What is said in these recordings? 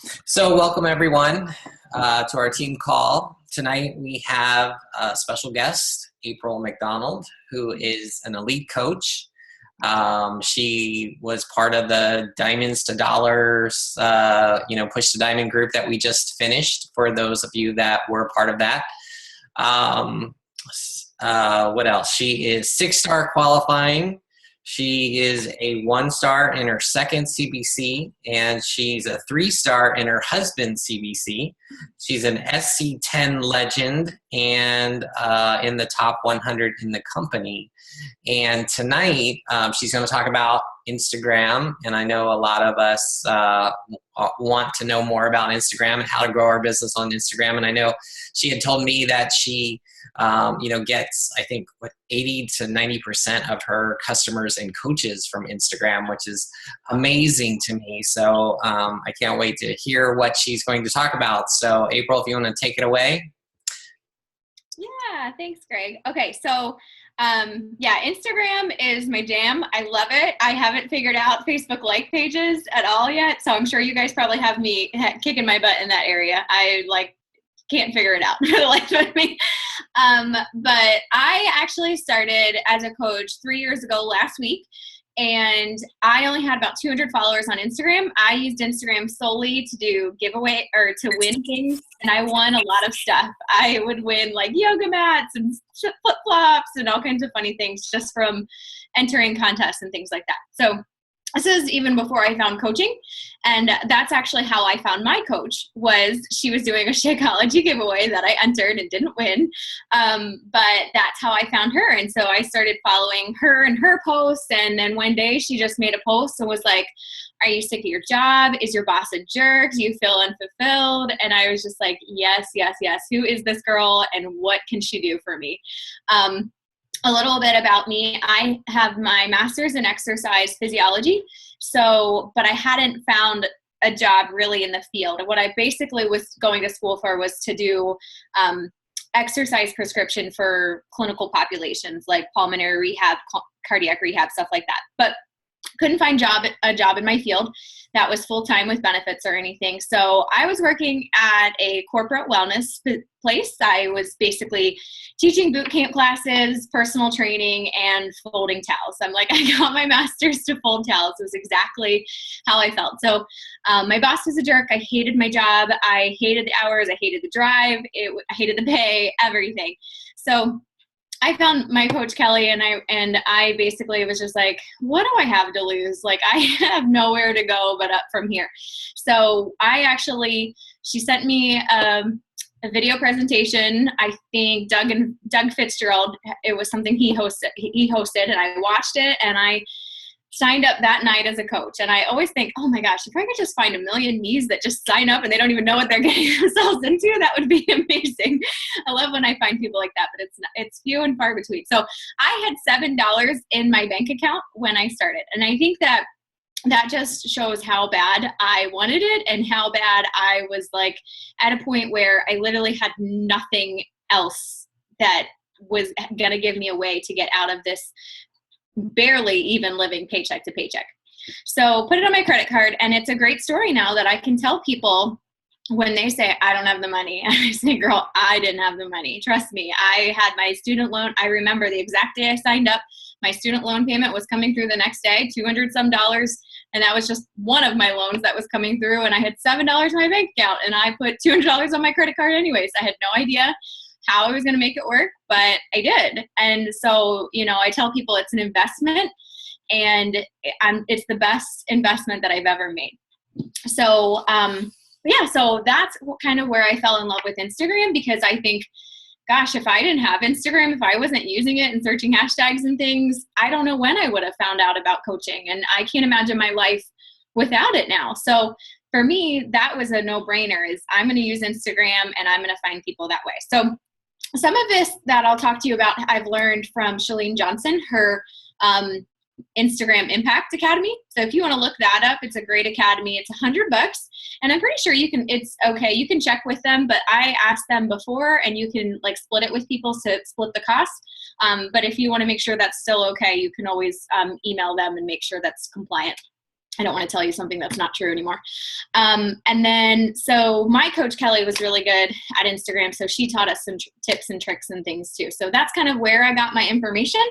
So welcome everyone to our team call. Tonight we have a special guest, April Mcdonald, who is an elite coach. She was part of the Diamonds to Dollars, Push to Diamond group that we just finished, for those of you that were part of that. What else? She is 6-star qualifying. She is a 1-star in her second CBC, and she's a 3-star in her husband's CBC. She's an SC10 legend and in the top 100 in the company. And tonight, she's going to talk about Instagram. And I know a lot of us want to know more about Instagram and how to grow our business on Instagram. And I know she had told me that she gets, I think, 80 to 90% of her customers and coaches from Instagram, which is amazing to me. So I can't wait to hear what she's going to talk about. So April, if you want to take it away. Yeah, thanks, Greg. Okay, so Instagram is my jam. I love it. I haven't figured out Facebook like pages at all yet, so I'm sure you guys probably have me kicking my butt in that area. I can't figure it out for the life of me. But I actually started as a coach 3 years ago last week, and I only had about 200 followers on Instagram. I used Instagram solely to do giveaway or to win things, and I won a lot of stuff. I would win like yoga mats and flip-flops and all kinds of funny things just from entering contests and things like that. So this is even before I found coaching, and that's actually how I found my coach. Was she was doing a Shakeology giveaway that I entered and didn't win, but that's how I found her. And so I started following her and her posts, and then one day she just made a post and was like, "Are you sick of your job? Is your boss a jerk? Do you feel unfulfilled?" And I was just like, yes, yes, yes. Who is this girl, and what can she do for me? A little bit about me. I have my master's in exercise physiology. But I hadn't found a job really in the field. What I basically was going to school for was to do exercise prescription for clinical populations like pulmonary rehab, cardiac rehab, stuff like that. But couldn't find a job in my field that was full-time with benefits or anything. So I was working at a corporate wellness place. I was basically teaching boot camp classes, personal training, and folding towels. I'm like, I got my master's to fold towels. It was exactly how I felt. So my boss was a jerk. I hated my job. I hated the hours. I hated the drive. I hated the pay, everything. So I found my coach Kelly, and I basically was just like, what do I have to lose? Like, I have nowhere to go but up from here. So she sent me a video presentation. I think Doug Fitzgerald, it was something he hosted, and I watched it, and I signed up that night as a coach. And I always think, oh my gosh, if I could just find a million me's that just sign up and they don't even know what they're getting themselves into, that would be amazing. I love when I find people like that, but it's few and far between. So I had $7 in my bank account when I started. And I think that just shows how bad I wanted it, and how bad I was like at a point where I literally had nothing else that was going to give me a way to get out of this barely even living paycheck to paycheck. So put it on my credit card, and it's a great story now that I can tell people when they say, I don't have the money. And I say, girl, I didn't have the money. Trust me. I had my student loan. I remember the exact day I signed up, my student loan payment was coming through the next day, $200 some. And that was just one of my loans that was coming through. And I had $7 in my bank account, and I put $200 on my credit card anyways. I had no idea how I was going to make it work, but I did. And so, I tell people it's an investment, and it's the best investment that I've ever made. So, so that's kind of where I fell in love with Instagram, because I think, gosh, if I didn't have Instagram, if I wasn't using it and searching hashtags and things, I don't know when I would have found out about coaching. And I can't imagine my life without it now. So for me, that was a no-brainer, is I'm going to use Instagram and I'm going to find people that way. So some of this that I'll talk to you about, I've learned from Chalene Johnson, her Instagram Impact Academy. So if you want to look that up, it's a great academy. It's $100, and I'm pretty sure it's okay. You can check with them, but I asked them before, and you can split it with people to split the cost. But if you want to make sure that's still okay, you can always email them and make sure that's compliant. I don't want to tell you something that's not true anymore. And then, so my coach Kelly was really good at Instagram. So she taught us some tips and tricks and things too. So that's kind of where I got my information.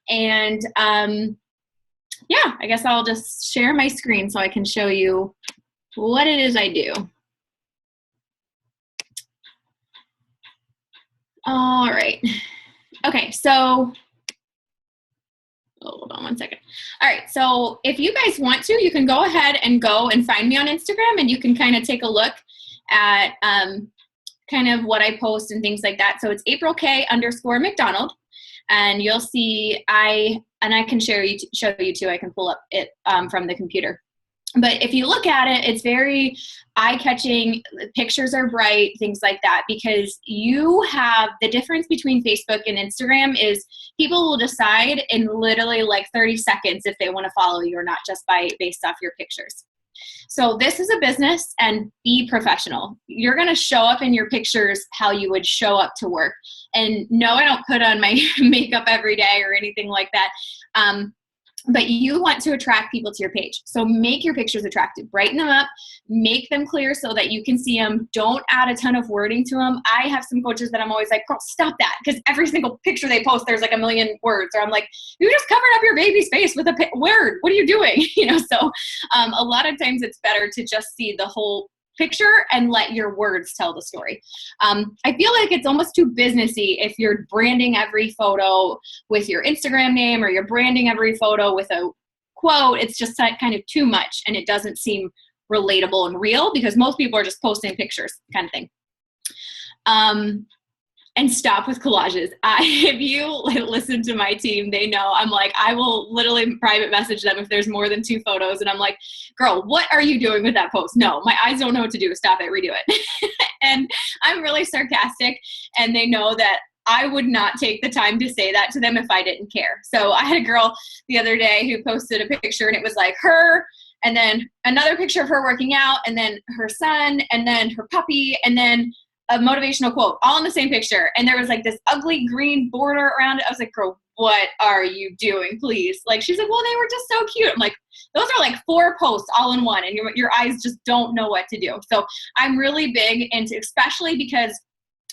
And yeah, I guess I'll just share my screen so I can show you what it is I do. All right. Okay, so hold on one second. All right, so if you guys want to, you can go ahead and find me on Instagram, and you can kind of take a look at kind of what I post and things like that. So it's April_K_Mcdonald, and you'll see I can show you too. I can pull up it from the computer. But if you look at it, it's very eye-catching. Pictures are bright, things like that, because you have the difference between Facebook and Instagram is people will decide in literally like 30 seconds if they want to follow you or not, just based off your pictures. So this is a business, and be professional. You're going to show up in your pictures how you would show up to work. And no, I don't put on my makeup every day or anything like that. But you want to attract people to your page. So make your pictures attractive. Brighten them up. Make them clear so that you can see them. Don't add a ton of wording to them. I have some coaches that I'm always like, girl, stop that. Because every single picture they post, there's like a million words. Or I'm like, you just covered up your baby's face with a word. What are you doing? So a lot of times it's better to just see the whole picture and let your words tell the story. I feel like it's almost too businessy if you're branding every photo with your Instagram name, or you're branding every photo with a quote. It's just kind of too much, and it doesn't seem relatable and real, because most people are just posting pictures kind of thing. And stop with collages. If you listen to my team, they know I'm like, I will literally private message them if there's more than 2 photos. And I'm like, girl, what are you doing with that post? No, my eyes don't know what to do. Stop it, redo it. And I'm really sarcastic, and they know that I would not take the time to say that to them if I didn't care. So I had a girl the other day who posted a picture, and it was like her, and then another picture of her working out, and then her son, and then her puppy, and then a motivational quote, all in the same picture. And there was like this ugly green border around it. I was like, girl, what are you doing, please? Like, she's like, well, they were just so cute. I'm like, those are like 4 posts all in one, and your eyes just don't know what to do. So I'm really big into, especially because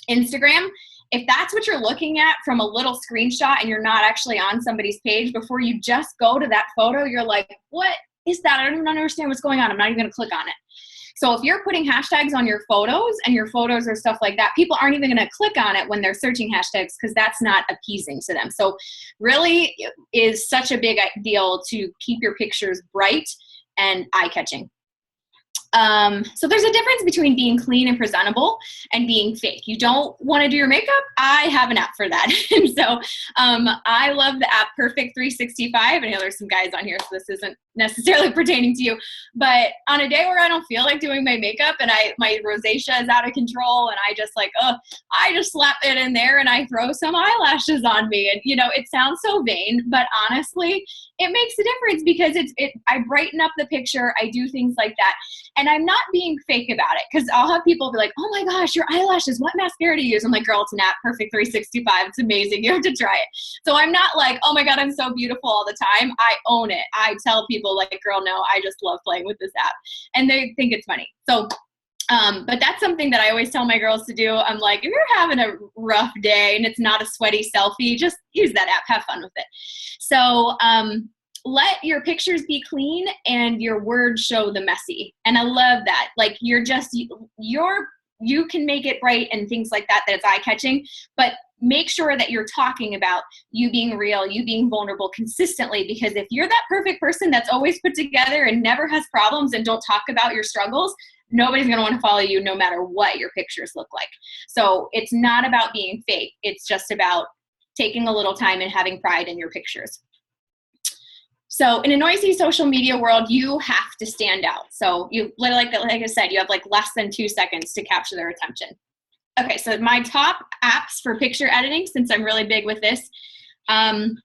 Instagram, if that's what you're looking at from a little screenshot and you're not actually on somebody's page, before you just go to that photo, you're like, what is that? I don't even understand what's going on. I'm not even going to click on it. So if you're putting hashtags on your photos, and your photos are stuff like that, people aren't even going to click on it when they're searching hashtags, because that's not appeasing to them. So really is such a big deal to keep your pictures bright and eye-catching. So there's a difference between being clean and presentable and being fake. You don't want to do your makeup? I have an app for that. And so I love the app Perfect 365. I know there's some guys on here, so this isn't necessarily pertaining to you. But on a day where I don't feel like doing my makeup, and my rosacea is out of control, and I just I just slap it in there and I throw some eyelashes on me. And it sounds so vain, but honestly, it makes a difference, because I brighten up the picture. I do things like that. And I'm not being fake about it, because I'll have people be like, oh my gosh, your eyelashes, what mascara do you use? I'm like, girl, it's an app, Perfect 365. It's amazing. You have to try it. So I'm not like, oh my God, I'm so beautiful all the time. I own it. I tell people like, girl, no, I just love playing with this app. And they think it's funny. So but that's something that I always tell my girls to do. I'm like, if you're having a rough day and it's not a sweaty selfie, just use that app, have fun with it. So let your pictures be clean and your words show the messy. And I love that. Like, you can make it bright and things like that it's eye-catching, but make sure that you're talking about you being real, you being vulnerable consistently, because if you're that perfect person that's always put together and never has problems and don't talk about your struggles, nobody's going to want to follow you no matter what your pictures look like. So it's not about being fake. It's just about taking a little time and having pride in your pictures. So in a noisy social media world, you have to stand out. So you literally, like I said, you have like less than 2 seconds to capture their attention. Okay, so my top apps for picture editing, since I'm really big with this, Photify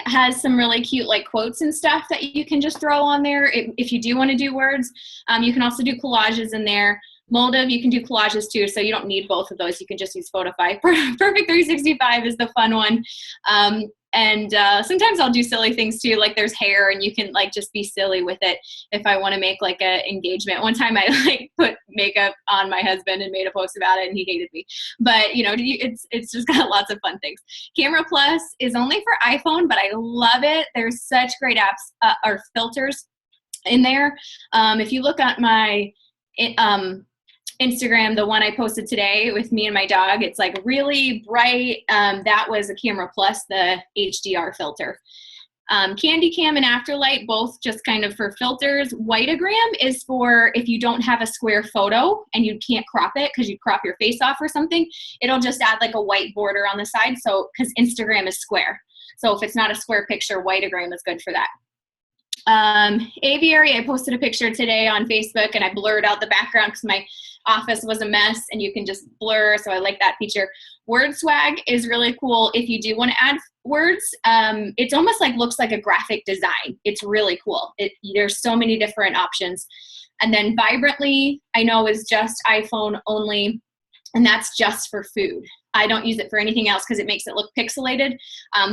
has some really cute like quotes and stuff that you can just throw on there if you do want to do words. You can also do collages in there. Moldave, you can do collages too, so you don't need both of those. You can just use Photify. Perfect 365 is the fun one. And sometimes I'll do silly things too, like there's hair and you can like just be silly with it if I want to make like a engagement. One time I like put makeup on my husband and made a post about it and he hated me. But you know, it's just got lots of fun things. Camera Plus is only for iPhone, but I love it. There's such great apps or filters in there. If you look at my Instagram, the one I posted today with me and my dog, it's like really bright. That was a Camera Plus, the HDR filter. Candy Cam and Afterlight, both just kind of for filters. Whiteogram is for if you don't have a square photo and you can't crop it because you crop your face off or something, it'll just add like a white border on the side. So, because Instagram is square. So if it's not a square picture, Whiteogram is good for that. Aviary, I posted a picture today on Facebook and I blurred out the background because my office was a mess and you can just blur, so I like that feature. Word Swag is really cool if you do want to add words. It's almost like looks like a graphic design. It's really cool. There's so many different options. And then Vibrantly, I know is just iPhone only, and that's just for food. I don't use it for anything else because it makes it look pixelated.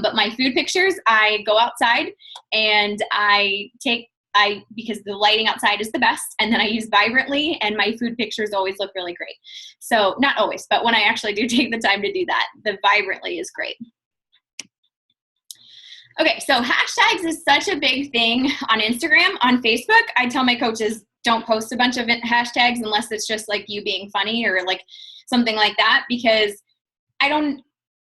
But my food pictures, I go outside and because the lighting outside is the best, and then I use Vibrantly and my food pictures always look really great. So not always, but when I actually do take the time to do that, the Vibrantly is great. Okay, so hashtags is such a big thing on Instagram. On Facebook, I tell my coaches, don't post a bunch of hashtags unless it's just like you being funny or like something like that, because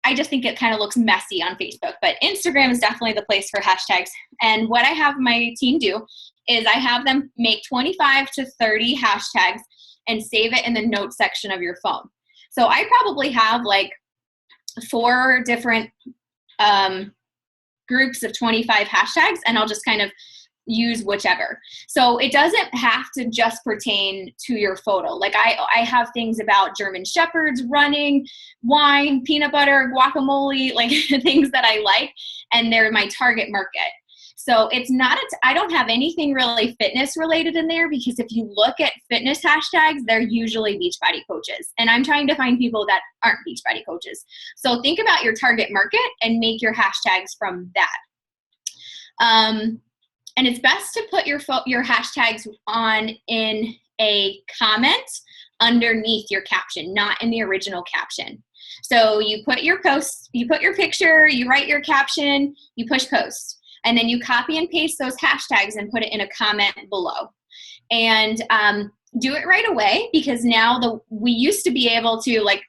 I just think it kind of looks messy on Facebook, but Instagram is definitely the place for hashtags. And what I have my team do is I have them make 25 to 30 hashtags and save it in the notes section of your phone. So I probably have like 4 different groups of 25 hashtags, and I'll just kind of use whichever. So it doesn't have to just pertain to your photo. Like I have things about German Shepherds, running, wine, peanut butter, guacamole, like things that I like, and they're my target market. So it's not, I don't have anything really fitness related in there, because if you look at fitness hashtags, they're usually Beachbody coaches. And I'm trying to find people that aren't Beachbody coaches. So think about your target market and make your hashtags from that. And it's best to put your hashtags on in a comment underneath your caption, not in the original caption. So you put your post, you put your picture, you write your caption, you push post, and then you copy and paste those hashtags and put it in a comment below. And do it right away, because now we used to be able to like,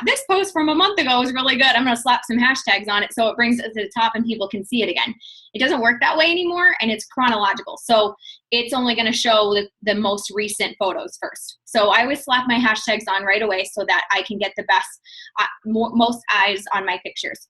this post from a month ago was really good, I'm going to slap some hashtags on it so it brings it to the top and people can see it again. It doesn't work that way anymore, and it's chronological. So it's only going to show the most recent photos first. So I always slap my hashtags on right away so that I can get the best, most eyes on my pictures.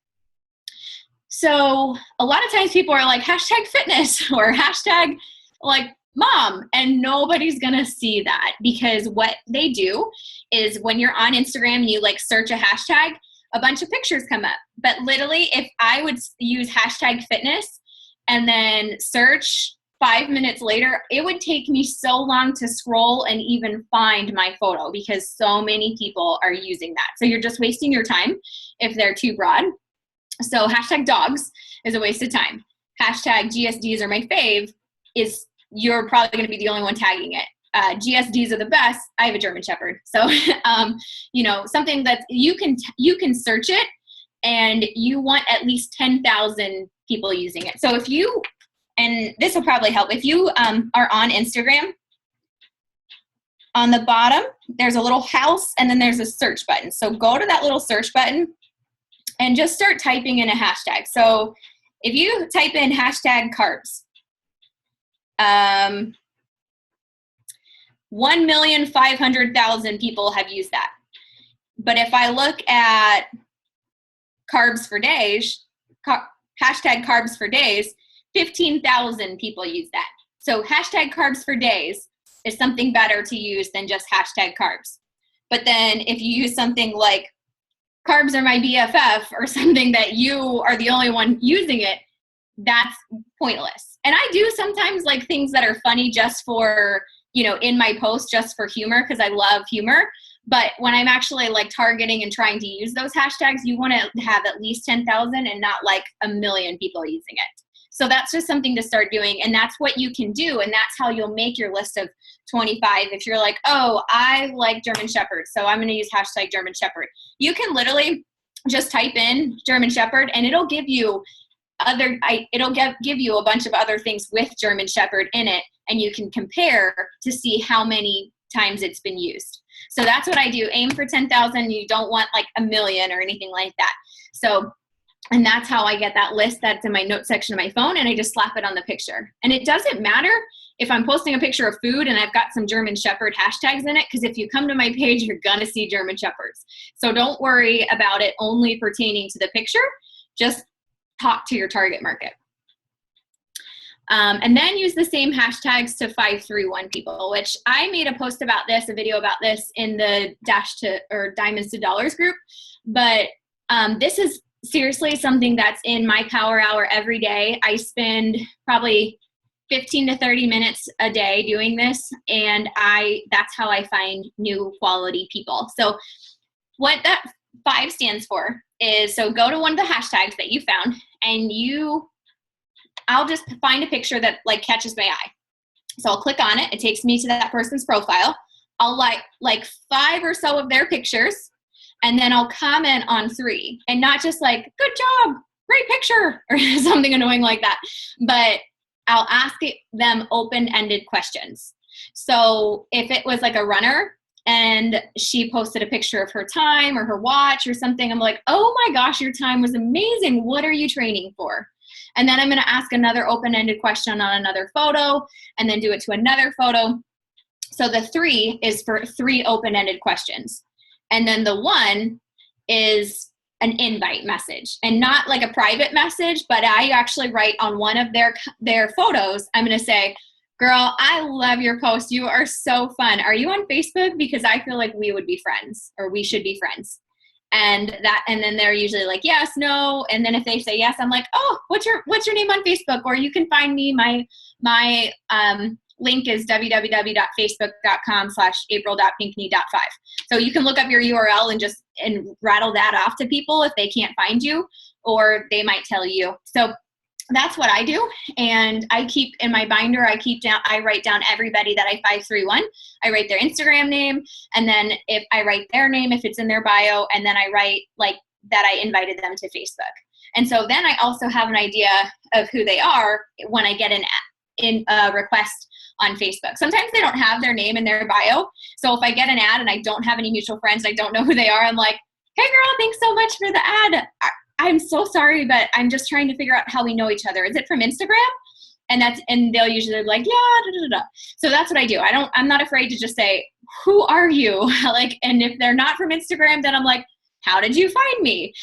So a lot of times people are like hashtag fitness or hashtag like mom, and nobody's gonna see that, because what they do is when you're on Instagram and you like search a hashtag, a bunch of pictures come up. But literally, if I would use hashtag fitness and then search 5 minutes later, it would take me so long to scroll and even find my photo, because so many people are using that. So you're just wasting your time if they're too broad. So hashtag dogs is a waste of time. Hashtag GSDs are my fave is you're probably going to be the only one tagging it. GSDs are the best. I have a German Shepherd. So, something that you can search it, and you want at least 10,000 people using it. So and this will probably help, if you are on Instagram, on the bottom, there's a little house and then there's a search button. So go to that little search button and just start typing in a hashtag. So if you type in hashtag carbs, 1,500,000 people have used that. But if I look at carbs for days, hashtag carbs for days, 15,000 people use that. So hashtag carbs for days is something better to use than just hashtag carbs. But then if you use something like carbs are my BFF, or something that you are the only one using it, that's pointless. And I do sometimes like things that are funny just for in my post just for humor, because I love humor. But when I'm actually like targeting and trying to use those hashtags, you want to have at least 10,000 and not like 1 million people using it. So that's just something to start doing. And that's what you can do. And that's how you'll make your list of 25. If you're like, oh, I like German Shepherd, so I'm going to use hashtag German Shepherd. You can literally just type in German Shepherd and it'll give you give you a bunch of other things with German Shepherd in it. And you can compare to see how many times it's been used. So that's what I do. Aim for 10,000. You don't want like 1 million or anything like that. So, and that's how I get that list that's in my notes section of my phone, and I just slap it on the picture. And it doesn't matter if I'm posting a picture of food and I've got some German Shepherd hashtags in it, because if you come to my page, you're going to see German Shepherds. So don't worry about it only pertaining to the picture. Just talk to your target market. And then use the same hashtags to 531 people, which I made a post about this, a video about this in the Diamonds to Dollars group. But this is seriously something that's in my power hour every day. I spend probably 15 to 30 minutes a day doing this, and that's how I find new quality people. So what that 5 stands for is, so go to one of the hashtags that you found, and I'll just find a picture that like catches my eye. So I'll click on it. It takes me to that person's profile. I'll like 5 or so of their pictures, and then I'll comment on 3, and not just like, good job, great picture, or something annoying like that. But I'll ask them open-ended questions. So if it was like a runner and she posted a picture of her time or her watch or something, I'm like, oh my gosh, your time was amazing. What are you training for? And then I'm going to ask another open-ended question on another photo, and then do it to another photo. So the 3 is for 3 open-ended questions. And then the 1 is an invite message, and not like a private message, but I actually write on one of their photos, I'm going to say, girl, I love your post. You are so fun. Are you on Facebook? Because I feel like we would be friends, or we should be friends. And then they're usually like, yes, no. And then if they say yes, I'm like, oh, what's your name on Facebook? Or you can find me, my link is www.facebook.com/april.pinkney.5. So you can look up your URL and rattle that off to people if they can't find you, or they might tell you. So that's what I do. And I keep in my binder, I write down everybody that I 531. I write their Instagram name, and then if I write their name, if it's in their bio, and then I write like that I invited them to Facebook. And so then I also have an idea of who they are when I get in a request on Facebook. Sometimes they don't have their name in their bio. So if I get an ad and I don't have any mutual friends, I don't know who they are, I'm like, hey girl, thanks so much for the ad. I'm so sorry, but I'm just trying to figure out how we know each other. Is it from Instagram? And they'll usually be like, yeah, da, da, da. So that's what I do. I'm not afraid to just say, who are you? And if they're not from Instagram, then I'm like, how did you find me?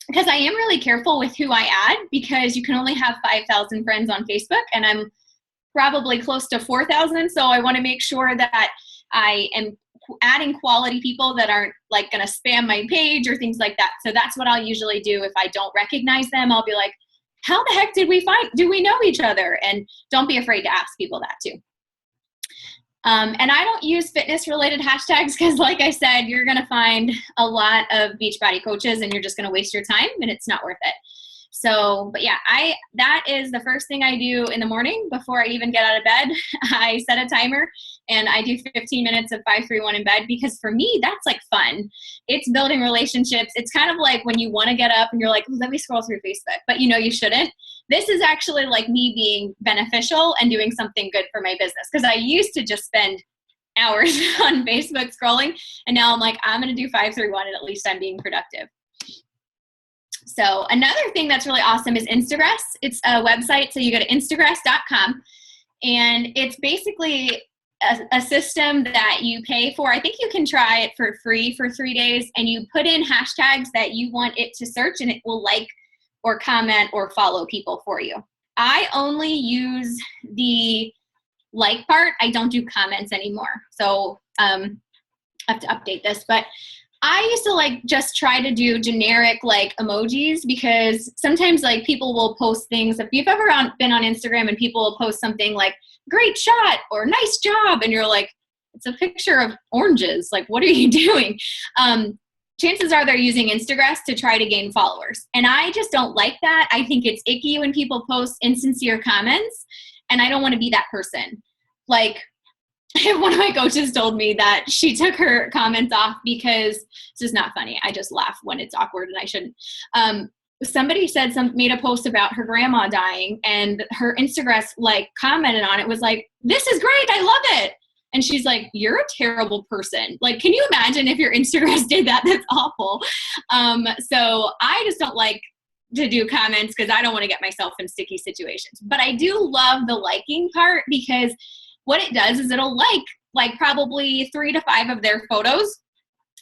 Because I am really careful with who I add, because you can only have 5,000 friends on Facebook, and I'm probably close to 4,000. So I want to make sure that I am adding quality people that aren't like going to spam my page or things like that. So that's what I'll usually do. If I don't recognize them, I'll be like, how the heck do we know each other? And don't be afraid to ask people that too. And I don't use fitness related hashtags, because like I said, you're going to find a lot of Beachbody coaches and you're just going to waste your time, and it's not worth it. So, but yeah, that is the first thing I do in the morning before I even get out of bed. I set a timer and I do 15 minutes of 531 in bed, because for me, that's like fun. It's building relationships. It's kind of like when you want to get up and you're like, let me scroll through Facebook, but you shouldn't. This is actually like me being beneficial and doing something good for my business, because I used to just spend hours on Facebook scrolling, and now I'm like, I'm going to do 531 and at least I'm being productive. So another thing that's really awesome is Instagress. It's a website. So you go to instagress.com, and it's basically a system that you pay for. I think you can try it for free for 3 days, and you put in hashtags that you want it to search, and it will like or comment or follow people for you. I only use the like part. I don't do comments anymore. So I have to update this, but I used to like just try to do generic like emojis, because sometimes like people will post things. If you've ever been on Instagram and people will post something like great shot or nice job, and you're like, it's a picture of oranges. Like, what are you doing? Chances are they're using Instagram to try to gain followers. And I just don't like that. I think it's icky when people post insincere comments, and I don't want to be that person. Like, one of my coaches told me that she took her comments off because this is not funny. I just laugh when it's awkward and I shouldn't. Somebody made a post about her grandma dying, and her Instagram like commented on it, was like, this is great. I love it. And she's like, you're a terrible person. Like, can you imagine if your Instagram did that? That's awful. So I just don't like to do comments because I don't want to get myself in sticky situations. But I do love the liking part, because what it does is it'll like probably 3 to 5 of their photos.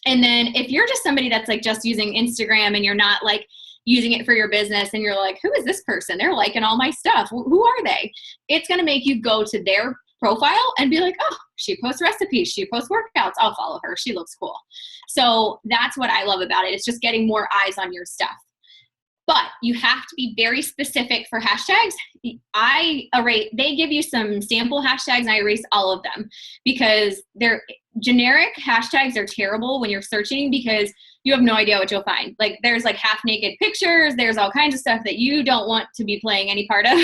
And then if you're just somebody that's like just using Instagram and you're not like using it for your business, and you're like, who is this person? They're liking all my stuff. Who are they? It's going to make you go to their profile and be like, oh, she posts recipes, she posts workouts, I'll follow her, she looks cool. So that's what I love about it. It's just getting more eyes on your stuff. But you have to be very specific for hashtags. They give you some sample hashtags, and I erase all of them, because they're generic hashtags are terrible when you're searching, because you have no idea what you'll find. Like, there's like half naked pictures, there's all kinds of stuff that you don't want to be playing any part of.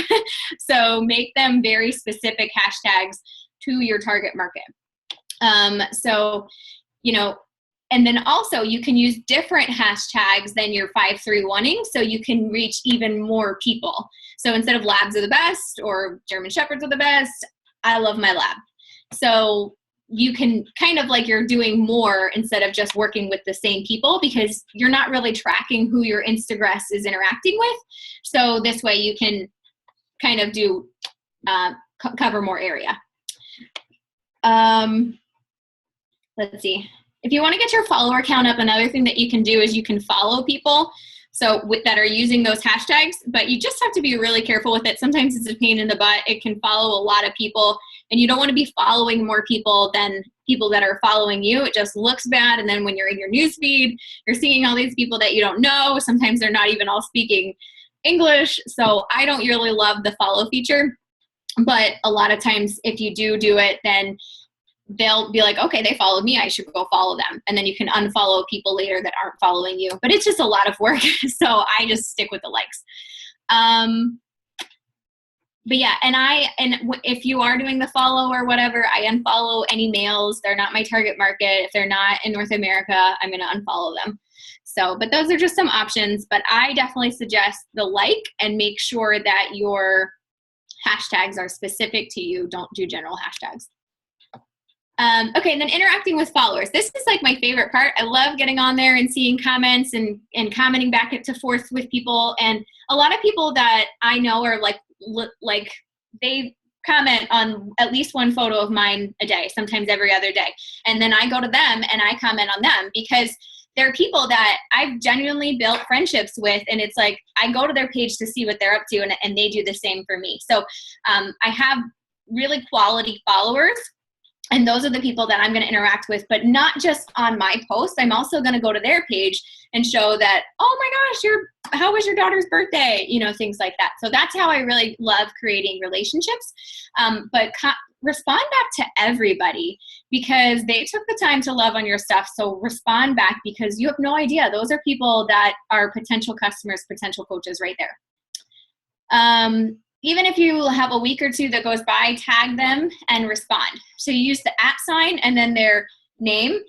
So make them very specific hashtags to your target market. And then also you can use different hashtags than your 531ing, so you can reach even more people. So instead of labs are the best or German Shepherds are the best, I love my lab. So you can kind of like, you're doing more instead of just working with the same people, because you're not really tracking who your Instagram is interacting with. So this way you can kind of do cover more area. Let's see. If you want to get your follower count up, another thing that you can do is you can follow people that are using those hashtags, but you just have to be really careful with it. Sometimes it's a pain in the butt. It can follow a lot of people, and you don't want to be following more people than people that are following you. It just looks bad. And then when you're in your newsfeed, you're seeing all these people that you don't know. Sometimes they're not even all speaking English. So I don't really love the follow feature, but a lot of times if you do it, then they'll be like, okay, they followed me, I should go follow them. And then you can unfollow people later that aren't following you. But it's just a lot of work. So I just stick with the likes. But yeah, and if you are doing the follow or whatever, I unfollow any males. They're not my target market. If they're not in North America, I'm going to unfollow them. So, but those are just some options. But I definitely suggest the like, and make sure that your hashtags are specific to you. Don't do general hashtags. Okay, and then interacting with followers. This is like my favorite part. I love getting on there and seeing comments and commenting back and forth with people. And a lot of people that I know are like they comment on at least one photo of mine a day, sometimes every other day. And then I go to them and I comment on them, because they're people that I've genuinely built friendships with. And it's like, I go to their page to see what they're up to, and they do the same for me. So I have really quality followers. And those are the people that I'm going to interact with, but not just on my post. I'm also going to go to their page and show that, oh my gosh, how was your daughter's birthday? Things like that. So that's how I really love creating relationships. But respond back to everybody, because they took the time to love on your stuff. So respond back, because you have no idea. Those are people that are potential customers, potential coaches right there. Even if you have a week or two that goes by, tag them and respond. So you use the @ and then their name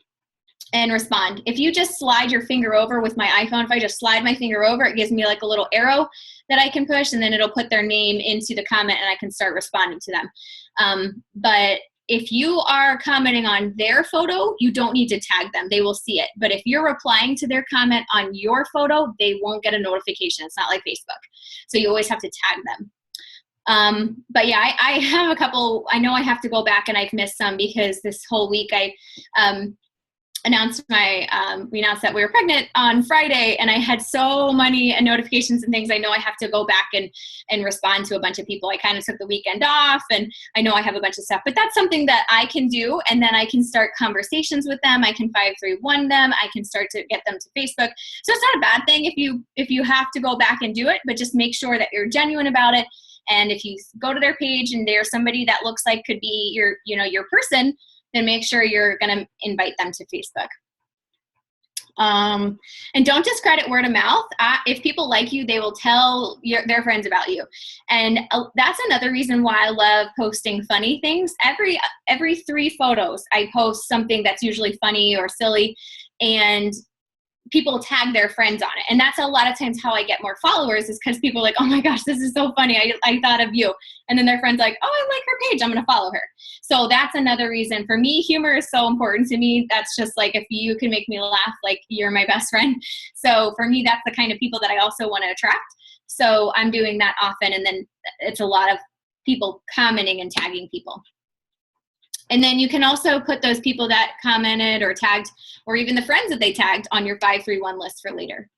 and respond. If you just slide your finger over with my iPhone, if I just slide my finger over, it gives me like a little arrow that I can push, and then it'll put their name into the comment and I can start responding to them. But if you are commenting on their photo, you don't need to tag them. They will see it. But if you're replying to their comment on your photo, they won't get a notification. It's not like Facebook. So you always have to tag them. But yeah, I have a couple. I know I have to go back, and I've missed some because this whole week we announced that we were pregnant on Friday, and I had so many notifications and things. I know I have to go back and respond to a bunch of people. I kind of took the weekend off, and I know I have a bunch of stuff, but that's something that I can do. And then I can start conversations with them. I can 531 them. I can start to get them to Facebook. So it's not a bad thing if you have to go back and do it, but just make sure that you're genuine about it. And if you go to their page and there's somebody that looks like could be your person, then make sure you're going to invite them to Facebook. And don't discredit word of mouth. If people like you, they will tell their friends about you. And that's another reason why I love posting funny things. Every 3 photos, I post something that's usually funny or silly, and people tag their friends on it. And that's a lot of times how I get more followers, is because people are like, oh my gosh, this is so funny. I thought of you. And then their friend's like, oh, I like her page, I'm going to follow her. So that's another reason. For me, humor is so important to me. That's just like, if you can make me laugh, like, you're my best friend. So for me, that's the kind of people that I also want to attract. So I'm doing that often. And then it's a lot of people commenting and tagging people. And then you can also put those people that commented or tagged, or even the friends that they tagged, on your 531 list for later.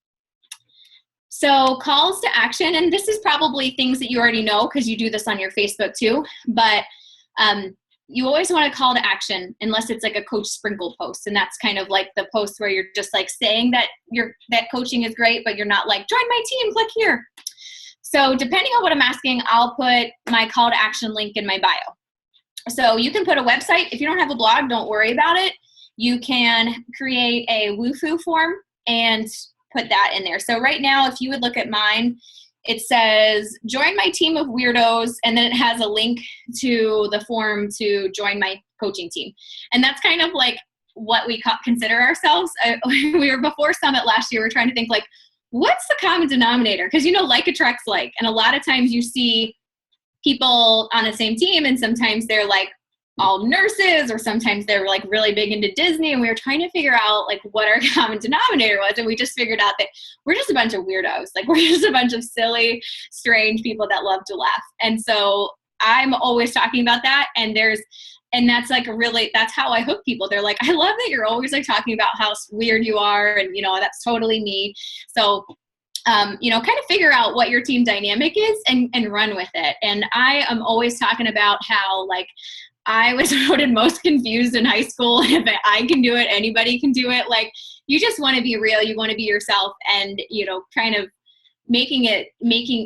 So calls to action, and this is probably things that you already know because you do this on your Facebook too, but you always want to call to action unless it's like a coach sprinkle post. And that's kind of like the post where you're just like saying that that coaching is great, but you're not like, join my team, click here. So depending on what I'm asking, I'll put my call to action link in my bio. So you can put a website. If you don't have a blog, don't worry about it. You can create a Woohoo form and put that in there. So right now, if you would look at mine, it says, join my team of weirdos, and then it has a link to the form to join my coaching team. And that's kind of like what we consider ourselves. We were before Summit last year, we were trying to think like, what's the common denominator? Because, like attracts like, and a lot of times you see people on the same team, and sometimes they're like all nurses, or sometimes they're like really big into Disney, and we were trying to figure out like what our common denominator was, and we just figured out that we're just a bunch of weirdos. Like, we're just a bunch of silly, strange people that love to laugh. And so I'm always talking about that, and that's like that's how I hook people. They're like, I love that you're always like talking about how weird you are, and that's totally me. So kind of figure out what your team dynamic is and run with it. And I am always talking about how, like, I was voted most confused in high school. If I can do it, anybody can do it. Like, you just want to be real. You want to be yourself, and, kind of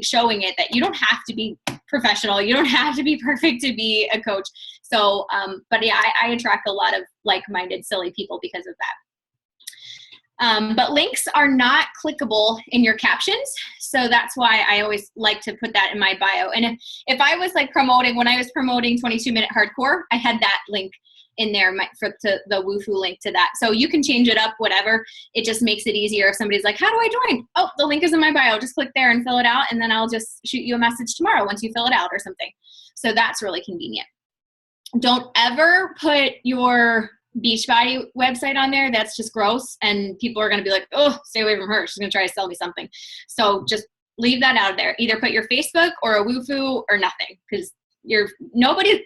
showing it that you don't have to be professional. You don't have to be perfect to be a coach. So, but yeah, I attract a lot of like-minded, silly people because of that. But links are not clickable in your captions. So that's why I always like to put that in my bio. And if I was when I was promoting 22-minute hardcore, I had that link in there for the Woohoo link to that. So you can change it up, whatever. It just makes it easier if somebody's like, how do I join? Oh, the link is in my bio. Just click there and fill it out. And then I'll just shoot you a message tomorrow once you fill it out or something. So that's really convenient. Don't ever put your Beachbody website on there. That's just gross, and people are going to be like, oh, stay away from her, she's going to try to sell me something. So just leave that out of there. Either put your Facebook or a Woohoo or nothing, because nobody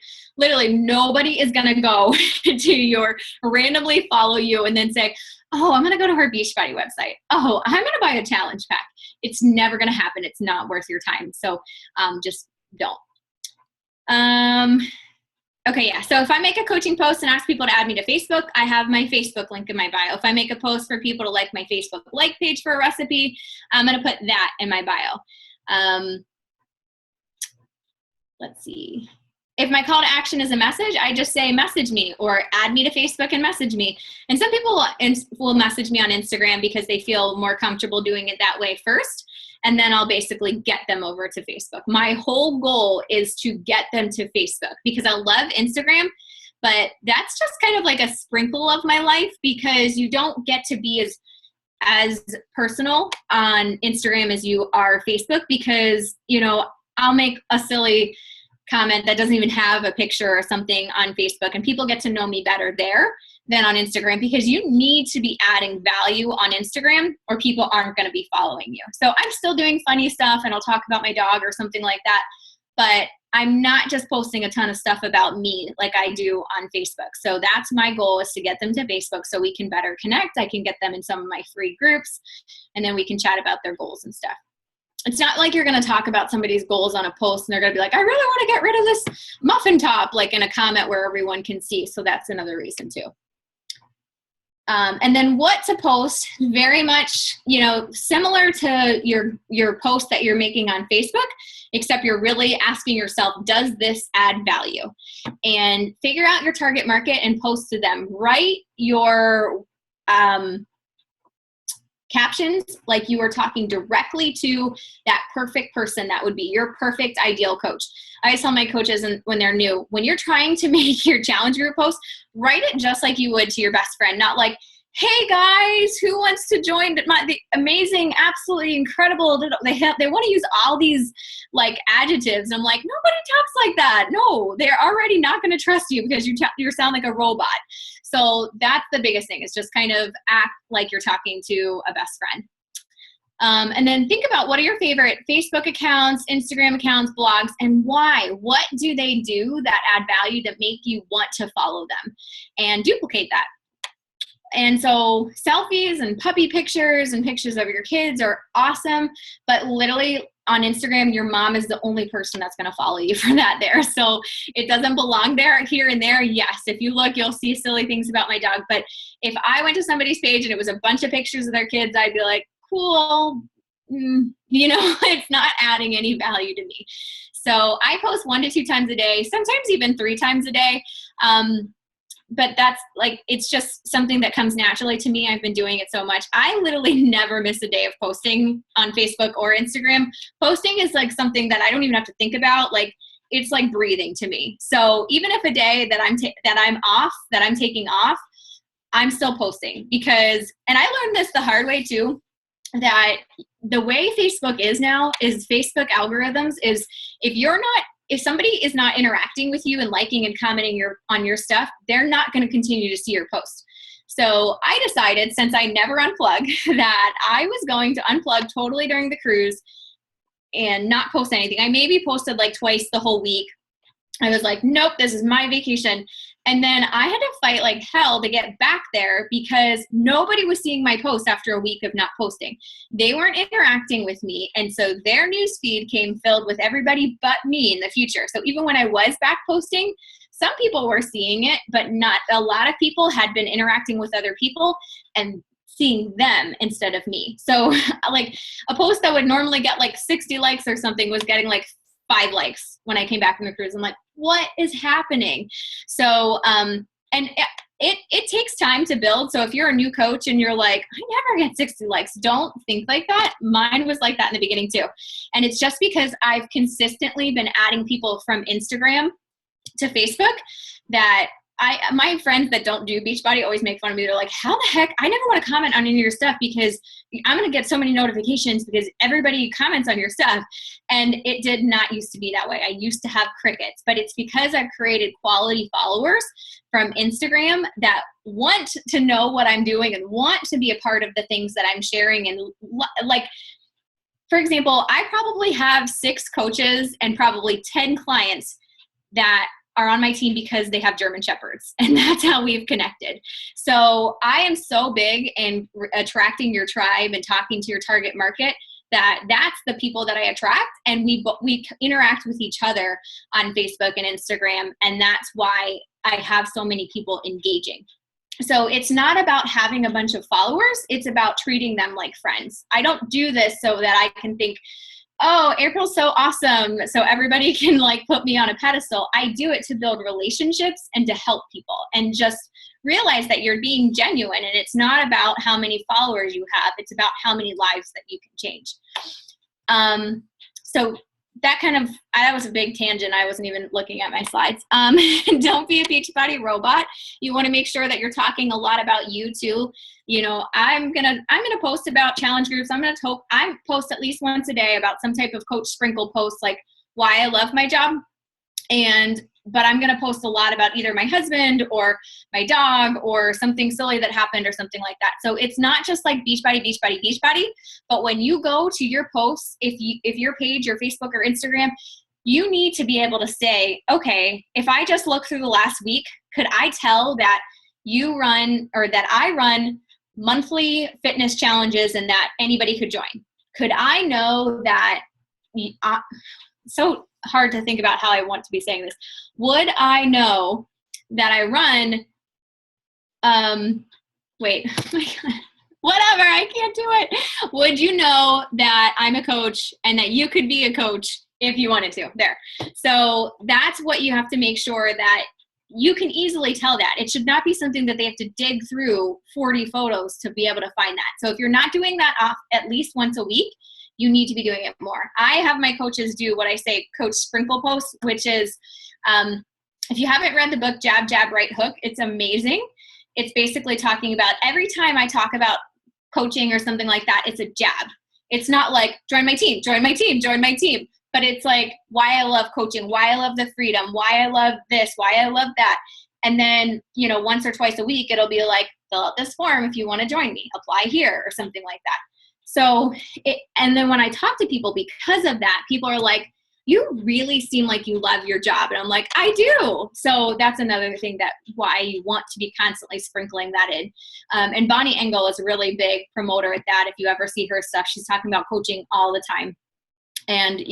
is going to go to randomly follow you and then say, oh, I'm going to go to her Beachbody website, oh, I'm going to buy a challenge pack. It's never going to happen. It's not worth your time. So just don't. Okay, yeah, so if I make a coaching post and ask people to add me to Facebook, I have my Facebook link in my bio. If I make a post for people to like my Facebook like page for a recipe, I'm going to put that in my bio. Let's see. If my call to action is a message, I just say message me or add me to Facebook and message me. And some people will message me on Instagram because they feel more comfortable doing it that way first. And then I'll basically get them over to Facebook. My whole goal is to get them to Facebook because I love Instagram, but that's just kind of like a sprinkle of my life because you don't get to be as personal on Instagram as you are Facebook because, I'll make a silly comment that doesn't even have a picture or something on Facebook and people get to know me better there than on Instagram because you need to be adding value on Instagram or people aren't going to be following you. So I'm still doing funny stuff and I'll talk about my dog or something like that, but I'm not just posting a ton of stuff about me like I do on Facebook. So that's my goal, is to get them to Facebook so we can better connect. I can get them in some of my free groups, and then we can chat about their goals and stuff. It's not like you're going to talk about somebody's goals on a post and they're going to be like, I really want to get rid of this muffin top, like in a comment where everyone can see. So that's another reason too. And then what to post, very much, you know, similar to your post that you're making on Facebook, except you're really asking yourself, does this add value? And figure out your target market and post to them. Write your captions like you are talking directly to that perfect person that would be your perfect ideal coach. I always tell my coaches, and when they're new, when you're trying to make your challenge group post, write it just like you would to your best friend, not like, hey guys, who wants to join the amazing, absolutely incredible, they want to use all these like adjectives. I'm like, nobody talks like that. No, they're already not going to trust you because you sound like a robot. So that's the biggest thing, is just kind of act like you're talking to a best friend. And then think about, what are your favorite Facebook accounts, Instagram accounts, blogs, and why? What do they do that add value, that make you want to follow them? And duplicate that. And so selfies and puppy pictures and pictures of your kids are awesome, but literally on Instagram, your mom is the only person that's going to follow you for that there. So it doesn't belong there. Here and there, yes. If you look, you'll see silly things about my dog. But if I went to somebody's page and it was a bunch of pictures of their kids, I'd be like, cool. You know, it's not adding any value to me. So I post 1 to 2 times a day, sometimes even 3 times a day. But that's like, it's just something that comes naturally to me. I've been doing it so much. I literally never miss a day of posting on Facebook or Instagram. Posting is like something that I don't even have to think about. Like, it's like breathing to me. So even if a day that I'm taking off, I'm still posting, because, and I learned this the hard way too, that the way Facebook is now, is Facebook algorithms is, if somebody is not interacting with you and liking and commenting on your stuff, they're not going to continue to see your post. So I decided, since I never unplug, that I was going to unplug totally during the cruise and not post anything. I maybe posted like twice the whole week. I was like, nope, this is my vacation. And then I had to fight like hell to get back there, because nobody was seeing my post after a week of not posting. They weren't interacting with me. And so their news feed came filled with everybody but me in the future. So even when I was back posting, some people were seeing it, but not a lot of people had been interacting with other people and seeing them instead of me. So like a post that would normally get like 60 likes or something was getting like 5 likes when I came back from the cruise. I'm like, what is happening? So, and it takes time to build. So if you're a new coach and you're like, I never get 60 likes, don't think like that. Mine was like that in the beginning too. And it's just because I've consistently been adding people from Instagram to Facebook that my friends that don't do Beachbody always make fun of me. They're like, how the heck? I never want to comment on any of your stuff, because I'm going to get so many notifications because everybody comments on your stuff. And it did not used to be that way. I used to have crickets, but it's because I've created quality followers from Instagram that want to know what I'm doing and want to be a part of the things that I'm sharing. And like, for example, I probably have 6 coaches and probably 10 clients that are on my team because they have German Shepherds, and that's how we've connected. So I am so big in attracting your tribe and talking to your target market, that's the people that I attract, and we interact with each other on Facebook and Instagram, and that's why I have so many people engaging. So it's not about having a bunch of followers, it's about treating them like friends. I don't do this so that I can think, oh, April's so awesome, so everybody can like put me on a pedestal. I do it to build relationships and to help people, and just realize that you're being genuine, and it's not about how many followers you have, it's about how many lives that you can change. So that was a big tangent. I wasn't even looking at my slides. Don't be a Beachbody robot. You want to make sure that you're talking a lot about you too. You know, I'm gonna post about challenge groups. I post at least once a day about some type of coach sprinkle post, like why I love my job. But I'm going to post a lot about either my husband or my dog or something silly that happened or something like that. So it's not just like Beachbody, Beachbody, Beachbody. But when you go to your posts, if your page, your Facebook or Instagram, you need to be able to say, okay, if I just look through the last week, could I tell that you run, or that I run monthly fitness challenges and that anybody could join? Could I know that, so hard to think about how I want to be saying this. Would I know that I run, wait, whatever, I can't do it. Would you know that I'm a coach and that you could be a coach if you wanted to? There. So that's what you have to make sure that you can easily tell that. It should not be something that they have to dig through 40 photos to be able to find that. So if you're not doing that off at least once a week, you need to be doing it more. I have my coaches do what I say, coach sprinkle posts, which is, if you haven't read the book, Jab, Jab, Right Hook, it's amazing. It's basically talking about every time I talk about coaching or something like that, it's a jab. It's not like, join my team, join my team, join my team. But it's like, why I love coaching, why I love the freedom, why I love this, why I love that. And then, once or twice a week, it'll be like, fill out this form if you want to join me, apply here or something like that. So, and then when I talk to people because of that, people are like, you really seem like you love your job. And I'm like, I do. So that's another thing that why you want to be constantly sprinkling that in. And Bonnie Engel is a really big promoter at that. If you ever see her stuff, she's talking about coaching all the time. And,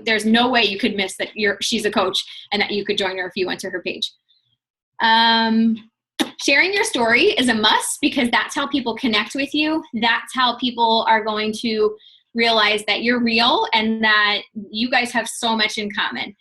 there's no way you could miss that she's a coach and that you could join her if you went to her page. Sharing your story is a must because that's how people connect with you. That's how people are going to realize that you're real and that you guys have so much in common.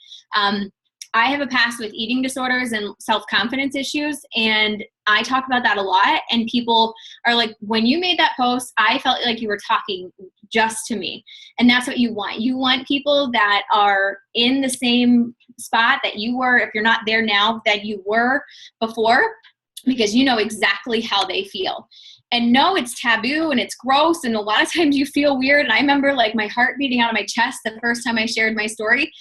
I have a past with eating disorders and self-confidence issues, and I talk about that a lot, and people are like, when you made that post, I felt like you were talking just to me. And that's what you want. You want people that are in the same spot that you were, if you're not there now, that you were before, because you know exactly how they feel. And no, it's taboo and it's gross, and a lot of times you feel weird. And I remember like my heart beating out of my chest the first time I shared my story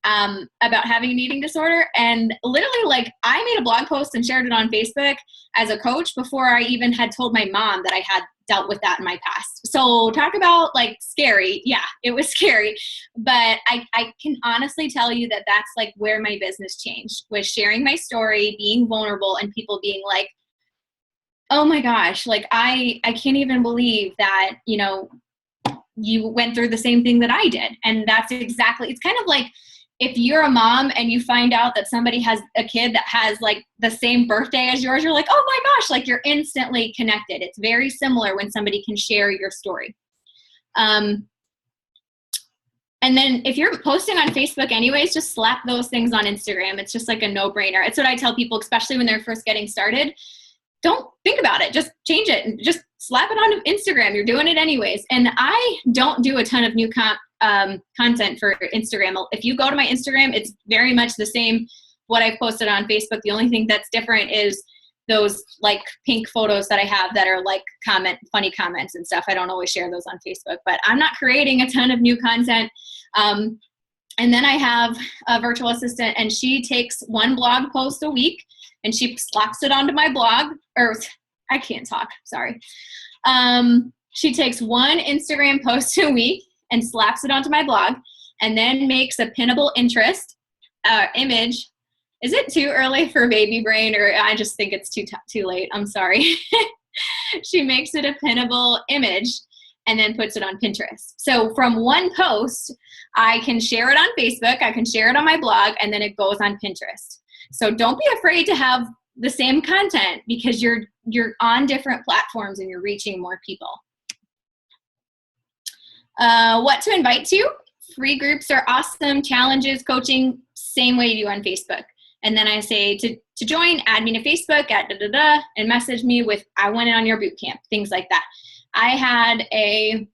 about having an eating disorder. And literally, like, I made a blog post and shared it on Facebook as a coach before I even had told my mom that I had dealt with that in my past. So talk about like scary. Yeah, it was scary. But I can honestly tell you that that's like where my business changed, was sharing my story, being vulnerable, and people being like, oh my gosh, like I can't even believe that, you went through the same thing that I did. And that's exactly, it's kind of like if you're a mom and you find out that somebody has a kid that has like the same birthday as yours, you're like, oh my gosh, like you're instantly connected. It's very similar when somebody can share your story. And then if you're posting on Facebook anyways, just slap those things on Instagram. It's just like a no-brainer. It's what I tell people, especially when they're first getting started. Don't think about it. Just change it and just slap it on Instagram. You're doing it anyways. And I don't do a ton of new content for Instagram. If you go to my Instagram, it's very much the same what I've posted on Facebook. The only thing that's different is those like pink photos that I have that are like funny comments and stuff. I don't always share those on Facebook, but I'm not creating a ton of new content. And then I have a virtual assistant, and she takes one blog post a week and she slaps it onto my blog, or I can't talk, sorry. She takes one Instagram post a week and slaps it onto my blog, and then makes a pinnable image. Is it too early for baby brain, or I just think it's too late? I'm sorry. She makes it a pinnable image and then puts it on Pinterest. So from one post, I can share it on Facebook, I can share it on my blog, and then it goes on Pinterest. So don't be afraid to have the same content, because you're on different platforms and you're reaching more people. What to invite to? Free groups are awesome. Challenges, coaching, same way you do on Facebook. And then I say to join, add me to Facebook at and message me with, I want it on your boot camp, things like that. I had a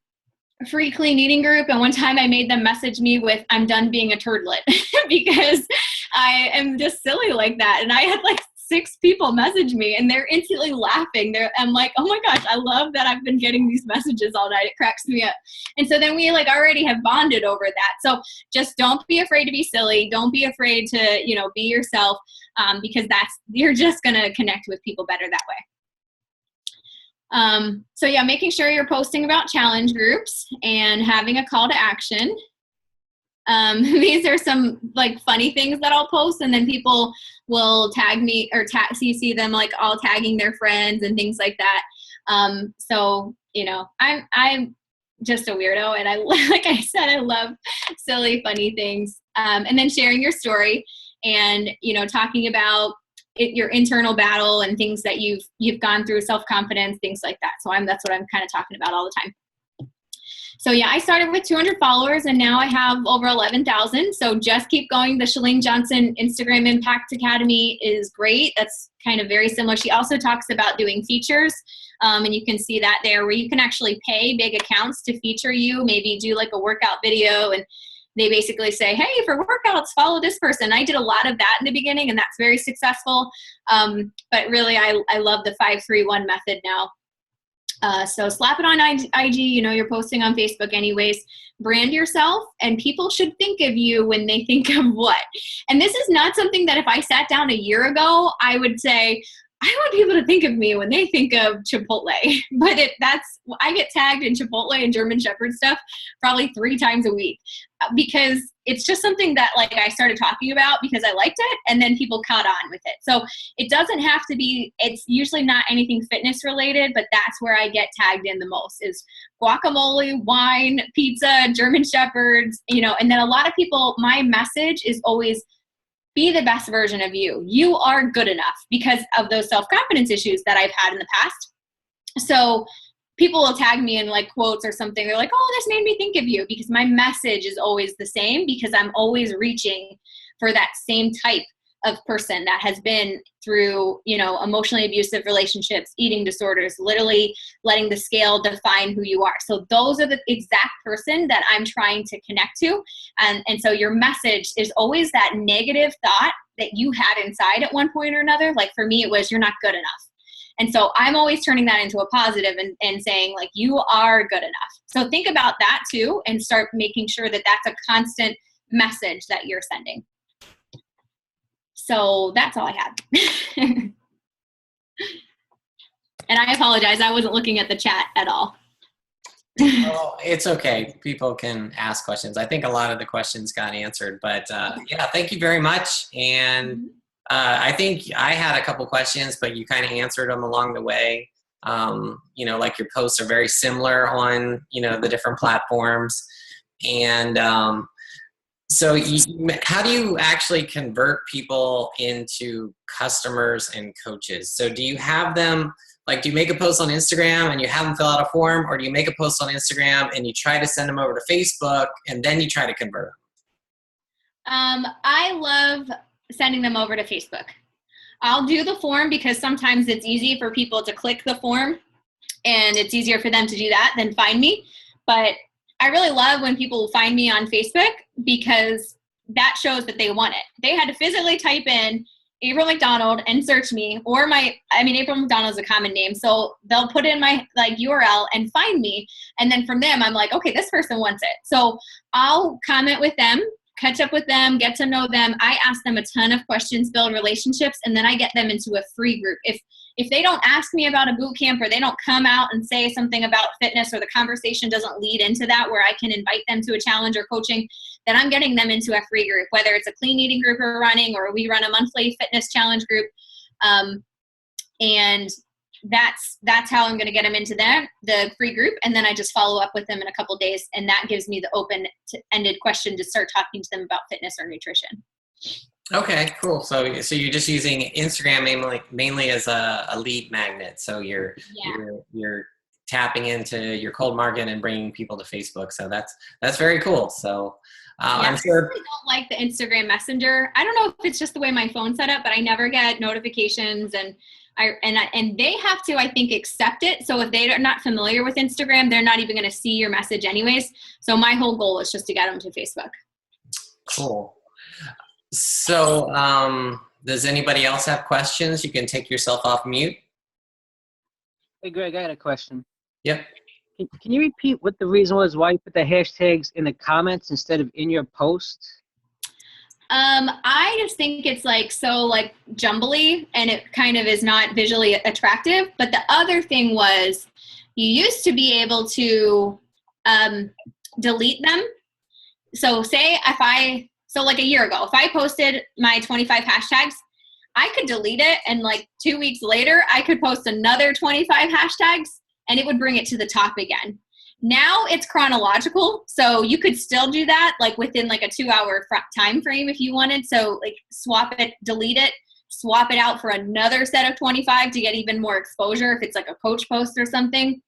free clean eating group, and one time I made them message me with, I'm done being a turdlet, because I am just silly like that. And I had like 6 people message me, and they're instantly laughing. I'm like, oh my gosh, I love that I've been getting these messages all night. It cracks me up. And so then we like already have bonded over that. So just don't be afraid to be silly. Don't be afraid to, be yourself, because you're just going to connect with people better that way. So yeah, making sure you're posting about challenge groups and having a call to action. These are some like funny things that I'll post, and then people will tag me or CC them, like all tagging their friends and things like that. So you know, I'm just a weirdo, and I like I said, I love silly, funny things. And then sharing your story, and you know, talking about your internal battle and things that you've gone through, self-confidence, things like that. So that's what I'm kind of talking about all the time. So yeah, I started with 200 followers, and now I have over 11,000. So just keep going. The Shalene Johnson Instagram Impact Academy is great. That's kind of very similar. She also talks about doing features, and you can see that there, where you can actually pay big accounts to feature you. Maybe do like a workout video, and they basically say, hey, for workouts, follow this person. I did a lot of that in the beginning, and that's very successful. But really, I love the 5-3-1 method now. So slap it on IG, you know, you're posting on Facebook anyways. Brand yourself, and people should think of you when they think of what. And this is not something that if I sat down a year ago, I would say, I want people to think of me when they think of Chipotle. But I get tagged in Chipotle and German Shepherd stuff probably 3 times a week, because it's just something that like I started talking about because I liked it, and then people caught on with it. So it doesn't have to be, it's usually not anything fitness related, but that's where I get tagged in the most, is guacamole, wine, pizza, German Shepherds, you know. And then a lot of people, my message is always, be the best version of you. You are good enough, because of those self-confidence issues that I've had in the past. So people will tag me in like quotes or something. They're like, oh, this made me think of you, because my message is always the same, because I'm always reaching for that same type of person that has been through, you know, emotionally abusive relationships, eating disorders, literally letting the scale define who you are. So those are the exact person that I'm trying to connect to. And so your message is always that negative thought that you had inside at one point or another. Like for me, it was, you're not good enough. And so I'm always turning that into a positive and saying like, you are good enough. So think about that too, and start making sure that that's a constant message that you're sending. So that's all I had. And I apologize, I wasn't looking at the chat at all. Oh, it's okay. People can ask questions. I think a lot of the questions got answered, but yeah, thank you very much. And I think I had a couple questions, but you kind of answered them along the way. You know, like your posts are very similar on, you know, the different platforms. And so how do you actually convert people into customers and coaches? So do you have them, like, do you make a post on Instagram and you have them fill out a form, or do you make a post on Instagram and you try to send them over to Facebook and then you try to convert them? I love sending them over to Facebook. I'll do the form because sometimes it's easy for people to click the form, and it's easier for them to do that than find me. But I really love when people find me on Facebook, because that shows that they want it. They had to physically type in April Mcdonald and search me, or April Mcdonald is a common name. So they'll put in my like URL and find me. And then from them, I'm like, okay, this person wants it. So I'll comment with them, catch up with them, get to know them. I ask them a ton of questions, build relationships, and then I get them into a free group. If they don't ask me about a boot camp, or they don't come out and say something about fitness, or the conversation doesn't lead into that where I can invite them to a challenge or coaching, then I'm getting them into a free group, whether it's a clean eating group we're running, or we run a monthly fitness challenge group. And that's how I'm going to get them into the free group. And then I just follow up with them in a couple days. And that gives me the open-ended question to start talking to them about fitness or nutrition. Okay, cool. So you're just using Instagram mainly as a lead magnet. So you're tapping into your cold market and bringing people to Facebook. So that's very cool. So I'm sure. I really don't like the Instagram Messenger. I don't know if it's just the way my phone's set up, but I never get notifications, and they have to, I think, accept it. So if they're not familiar with Instagram, they're not even going to see your message anyways. So my whole goal is just to get them to Facebook. Cool. So does anybody else have questions? You can take yourself off mute. Hey, Greg, I got a question. Yep. Can you repeat what the reason was why you put the hashtags in the comments instead of in your post? I just think it's so jumbly, and it kind of is not visually attractive. But the other thing was, you used to be able to delete them so say so like a year ago, if I posted my 25 hashtags, I could delete it, and like 2 weeks later, I could post another 25 hashtags, and it would bring it to the top again. Now it's chronological, so you could still do that like within like a 2-hour time frame if you wanted. So like swap it, delete it, swap it out for another set of 25 to get even more exposure if it's like a coach post or something.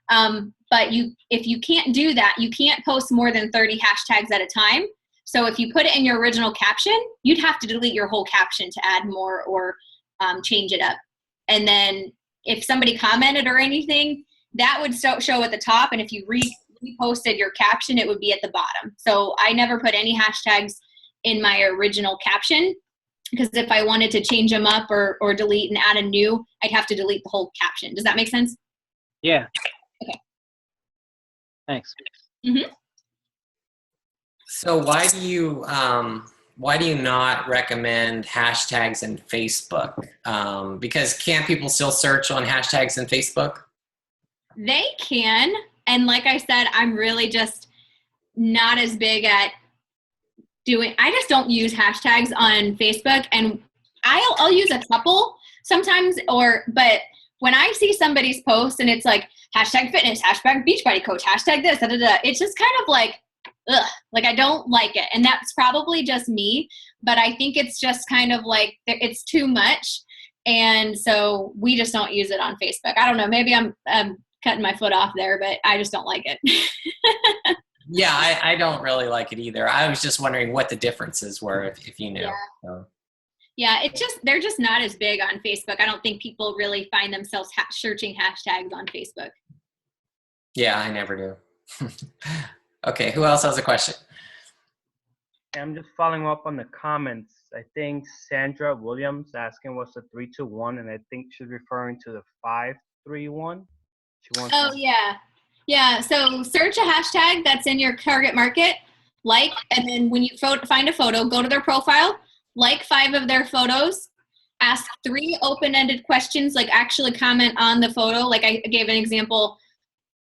But if you can't do that, you can't post more than 30 hashtags at a time. So if you put it in your original caption, you'd have to delete your whole caption to add more or change it up. And then if somebody commented or anything, that would show at the top. And if you reposted your caption, it would be at the bottom. So I never put any hashtags in my original caption, because if I wanted to change them up or delete and add a new, I'd have to delete the whole caption. Does that make sense? Yeah. Okay. Thanks. Mm-hmm. So why do you not recommend hashtags in Facebook? Because can't people still search on hashtags in Facebook? They can. And like I said, I'm really just not as big at I just don't use hashtags on Facebook, and I'll use a couple sometimes, but when I see somebody's post and it's like hashtag fitness, hashtag Beachbody coach, hashtag this, it's just kind of like, ugh, like I don't like it. And that's probably just me, but I think it's just kind of like, it's too much. And so we just don't use it on Facebook. I don't know, maybe I'm cutting my foot off there, but I just don't like it. Yeah, I don't really like it either. I was just wondering what the differences were, if you knew. Yeah. So. Yeah, they're just not as big on Facebook. I don't think people really find themselves searching hashtags on Facebook. Yeah, I never do. Okay, who else has a question? I'm just following up on the comments. I think Sandra Williams asking what's the 3-2-1, and I think she's referring to the 5-3-1. Oh, yeah. Yeah, so search a hashtag that's in your target market, and then when you find a photo, go to their profile, 5 of their photos, ask 3 open-ended questions, actually comment on the photo. Like I gave an example,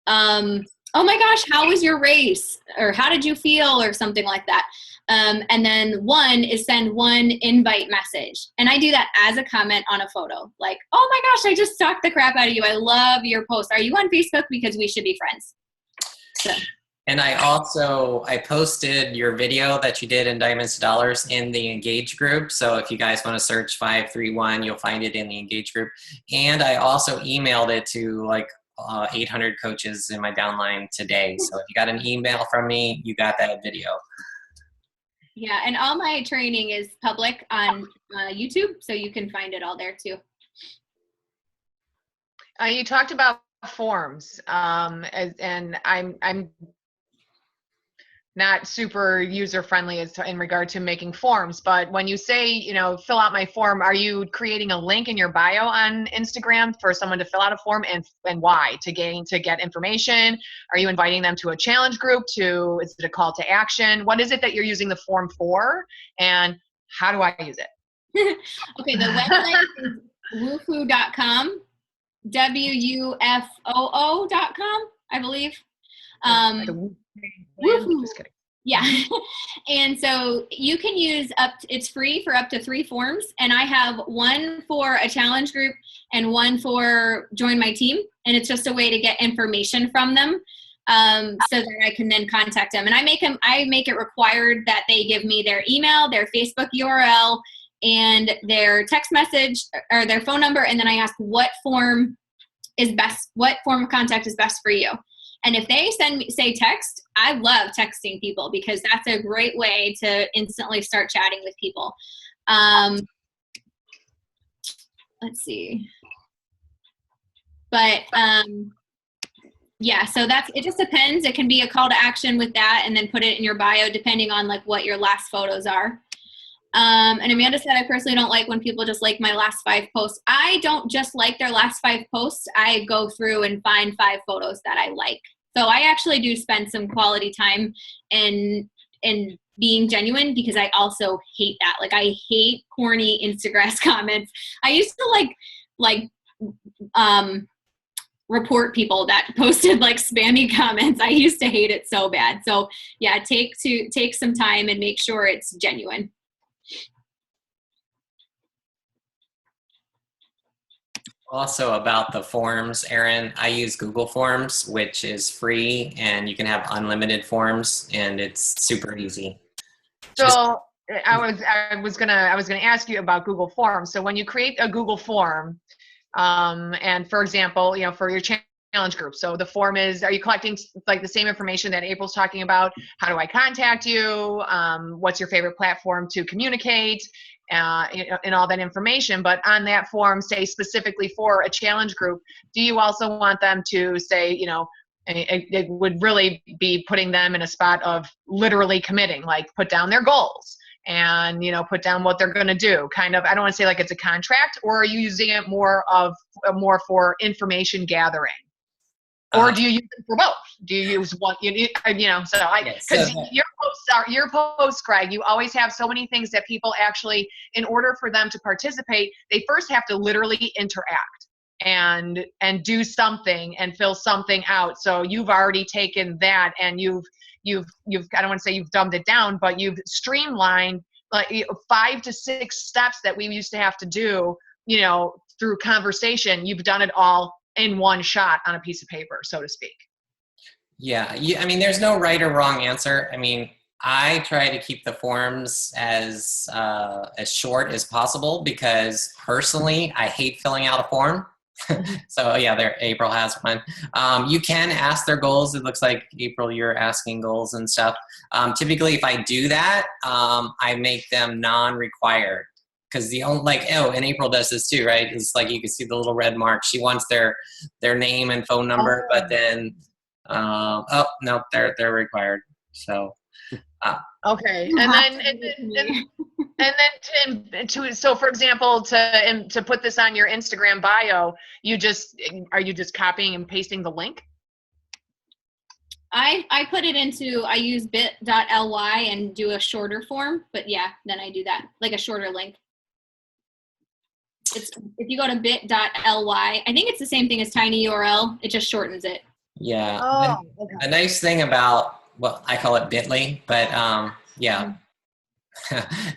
oh my gosh, how was your race? Or how did you feel? Or something like that. And then 1 is send 1 invite message. And I do that as a comment on a photo. Like, oh my gosh, I just stalked the crap out of you. I love your post. Are you on Facebook? Because we should be friends. So. And I posted your video that you did in Diamonds to Dollars in the Engage group. So if you guys want to search 531, you'll find it in the Engage group. And I also emailed it to 800 coaches in my downline today. So if you got an email from me, you got that video. Yeah, and all my training is public on YouTube, so you can find it all there too. You talked about forms, and I'm not super user friendly in regard to making forms, but when you say, fill out my form, are you creating a link in your bio on Instagram for someone to fill out a form, and why? To get information? Are you inviting them to a challenge group? Is it a call to action? What is it that you're using the form for, and how do I use it? Okay, the website is wufoo.com, WUFOO.com, I believe. Just kidding. Yeah. And so you can use it's free for up to 3 forms. And I have 1 for a challenge group and 1 for join my team. And it's just a way to get information from them, so that I can then contact them. And I make it required that they give me their email, their Facebook URL, and their text message or their phone number. And then I ask what form of contact is best for you. And if they say text, I love texting people because that's a great way to instantly start chatting with people. Let's see. But yeah, so it just depends. It can be a call to action with that, and then put it in your bio depending on what your last photos are. And Amanda said, I personally don't like when people just like my last 5 posts. I don't just like their last 5 posts. I go through and find 5 photos that I like. So I actually do spend some quality time in being genuine, because I also hate that. I hate corny Instagram comments. I used to report people that posted like spammy comments. I used to hate it so bad. So yeah, take some time and make sure it's genuine. Also about the forms, Erin, I use Google Forms, which is free, and you can have unlimited forms, and it's super easy. So I was gonna ask you about Google Forms. So when you create a Google form, and for example, for your challenge group, so the form is, are you collecting like the same information that April's talking about? How do I contact you? What's your favorite platform to communicate? And all that information. But on that form, say specifically for a challenge group, do you also want them to say, it would really be putting them in a spot of literally committing, like put down their goals and, put down what they're going to do, kind of, I don't want to say like it's a contract, or are you using it more for information gathering? Or do you use it for both? Do you use one, because your posts, Greg, you always have so many things that people actually, in order for them to participate, they first have to literally interact and do something and fill something out. So you've already taken that and you've I don't want to say you've dumbed it down, but you've streamlined like 5 to 6 steps that we used to have to do, through conversation. You've done it all in one shot on a piece of paper, so to speak. Yeah, I mean, there's no right or wrong answer. I mean, I try to keep the forms as short as possible because personally, I hate filling out a form. So yeah, there, April has one. You can ask their goals. It looks like, April, you're asking goals and stuff. Typically, if I do that, I make them non-required. Because the only, and April does this too, right? It's like you can see the little red mark. She wants their name and phone number, but then, no, they're required. So, okay, so for example, to put this on your Instagram bio, are you just copying and pasting the link? I put it into, I use bit.ly and do a shorter form, but yeah, then I do that, like a shorter link. If you go to bit.ly, I think it's the same thing as tinyurl. It just shortens it. Yeah. Okay. The nice thing about, well, I call it Bitly, but yeah,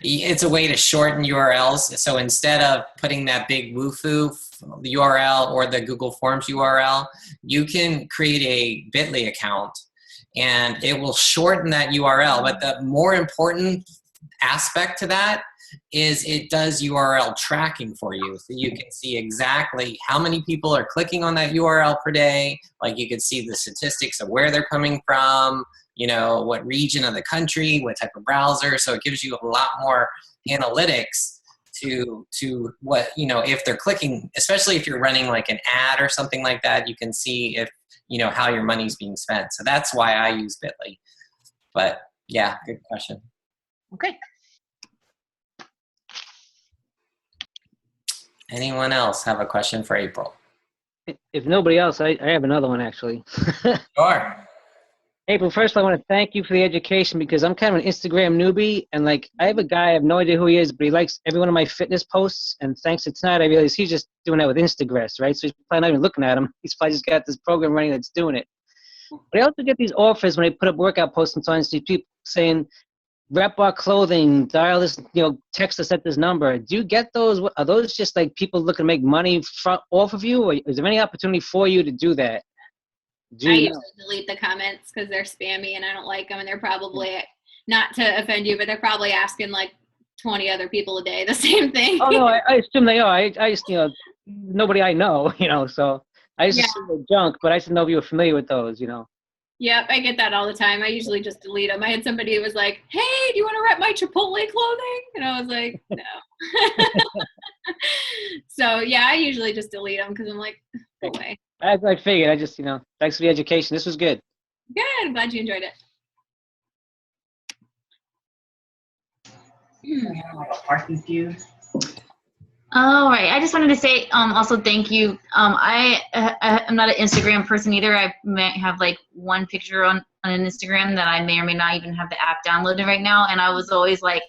it's a way to shorten URLs. So instead of putting that big woo-foo URL or the Google Forms URL, you can create a Bitly account and it will shorten that URL. But the more important aspect to that is it does URL tracking for you. So you can see exactly how many people are clicking on that URL per day. Like you can see the statistics of where they're coming from, what region of the country, what type of browser. So it gives you a lot more analytics to what, if they're clicking, especially if you're running like an ad or something like that, you can see if, how your money's being spent. So that's why I use Bitly. But yeah, good question. Okay. Anyone else have a question for April? If nobody else, I have another one actually. Sure. April, first I want to thank you for the education because I'm kind of an Instagram newbie and I have a guy, I have no idea who he is, but he likes every one of my fitness posts, and thanks to tonight I realized he's just doing that with Instagram, right? So he's probably not even looking at him. He's probably just got this program running that's doing it. But I also get these offers when I put up workout posts and so on, see people saying, rep our clothing, dial this, text us at this number. Do you get those? Are those just like people looking to make money off of you? Or is there any opportunity for you to do that? I usually delete the comments because they're spammy and I don't like them. And they're probably, not to offend you, but they're probably asking like 20 other people a day the same thing. Oh, no, I assume they are. I just, nobody I know, so I just assume they're junk, but I just know if you were familiar with those, Yep, I get that all the time. I usually just delete them. I had somebody who was like, hey, do you want to rep my Chipotle clothing? And I was like, no. So, yeah, I usually just delete them because I'm like, go away. As I figured, I just, thanks for the education. This was good. Good. I'm glad you enjoyed it. Parking queues. All right. I just wanted to say also thank you. I'm not an Instagram person either. I may have like one picture on an Instagram that I may or may not even have the app downloaded right now. And I was always like,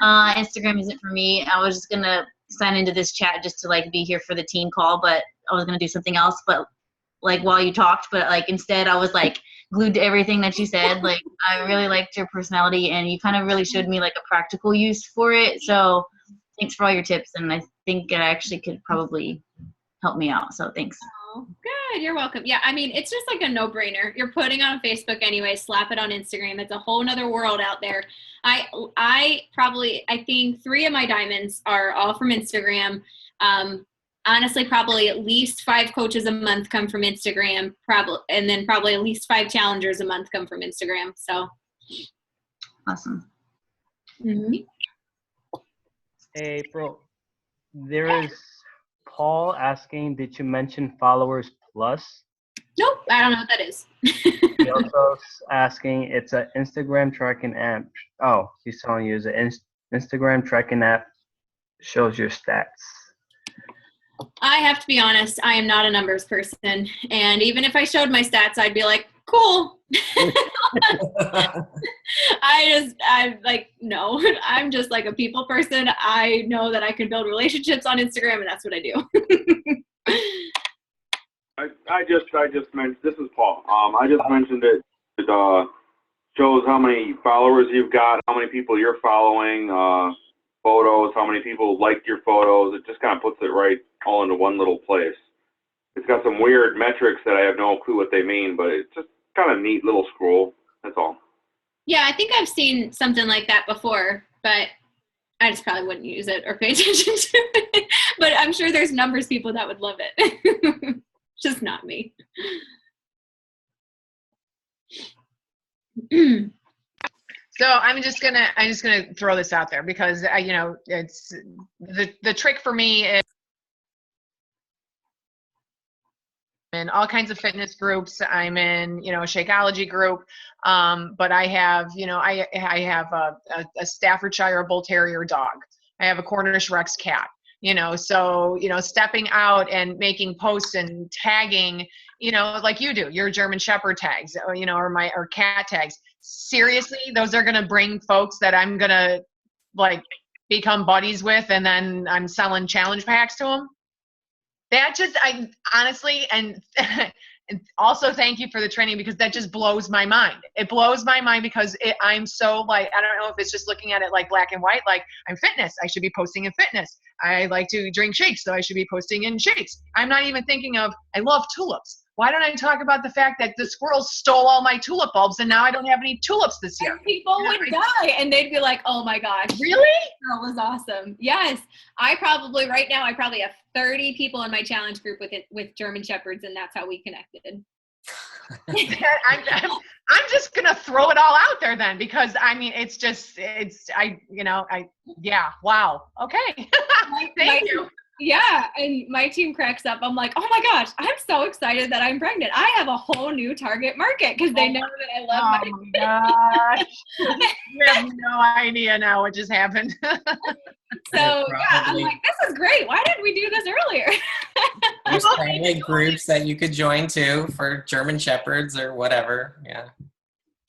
Instagram isn't for me. I was just gonna sign into this chat just to like be here for the team call, but I was gonna do something else. But like while you talked, but like instead I was like glued to everything that you said. Like I really liked your personality, and you kind of really showed me like a practical use for it. So thanks for all your tips, and I think it actually could probably help me out. So thanks. Oh, good. You're welcome. Yeah, I mean, it's just like a no-brainer. You're putting on Facebook anyway, slap it on Instagram. It's a whole nother world out there. I think 3 of my diamonds are all from Instagram. Honestly, probably at least 5 coaches a month come from Instagram, and then probably at least 5 challengers a month come from Instagram. So Awesome. mm-hmm. Hey, April, there is Paul asking, did you mention followers plus? Nope, I don't know what that is. He also asking, it's an Instagram tracking app. Oh, he's telling you it's an Instagram tracking app, shows your stats. I have to be honest, I am not a numbers person. And even if I showed my stats, I'd be like, cool. I'm like, no, I'm just like a people person. I know that I can build relationships on Instagram, and that's what I do. I just mentioned, this is Paul. I just mentioned it. It shows how many followers you've got, how many people you're following, photos, how many people liked your photos. It just kind of puts it right all into one little place. It's got some weird metrics that I have no clue what they mean, but it's just kind of neat little scroll. That's all. Yeah, I think I've seen something like that before, but I just probably wouldn't use it or pay attention to it. But I'm sure there's numbers people that would love it. Just not me. So I'm just gonna throw this out there because it's the trick for me is in all kinds of fitness groups. I'm in a Shakeology group, but I have I have a Staffordshire Bull Terrier dog. I have a Cornish Rex cat. So stepping out and making posts and tagging, like you do, your German Shepherd tags, or cat tags. Seriously, those are going to bring folks that I'm going to like become buddies with, and then I'm selling challenge packs to them. That just, I honestly, and also thank you for the training, because that just blows my mind. It blows my mind because I'm so like, I don't know if it's just looking at it like black and white, like I'm fitness, I should be posting in fitness. I like to drink shakes, so I should be posting in shakes. I'm not even thinking of, I love tulips. Why don't I talk about the fact that the squirrels stole all my tulip bulbs and now I don't have any tulips this year? And people would die, and they'd be like, oh my gosh. Really? That was awesome. Yes. I probably have 30 people in my challenge group with German Shepherds, and that's how we connected. I'm just going to throw it all out there then, because I mean, wow. Okay. Thank you. Yeah, and my team cracks up. I'm like, oh my gosh, I'm so excited that I'm pregnant. I have a whole new target market because they know that I love my gosh. You have no idea now what just happened. So yeah, I'm like, this is great. Why didn't we do this earlier? There's probably groups that you could join too for German Shepherds or whatever. Yeah.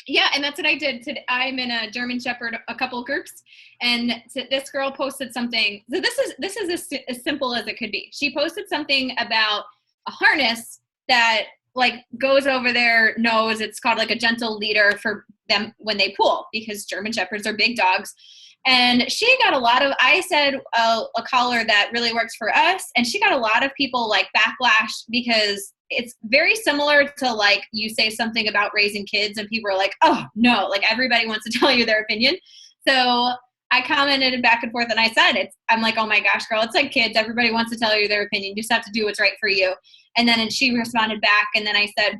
Yeah, and that's what I did. I'm in a German Shepherd, a couple of groups, and this girl posted something. So this is as simple as it could be. She posted something about a harness that like goes over their nose. It's called like a gentle leader for them when they pull, because German Shepherds are big dogs. And she got I said a collar that really works for us, and she got a lot of people like backlash, because it's very similar to like you say something about raising kids and people are like, oh no, like everybody wants to tell you their opinion. So I commented back and forth, and I said, I'm like, oh my gosh, girl, it's like kids. Everybody wants to tell you their opinion. You just have to do what's right for you. And then she responded back, and then I said,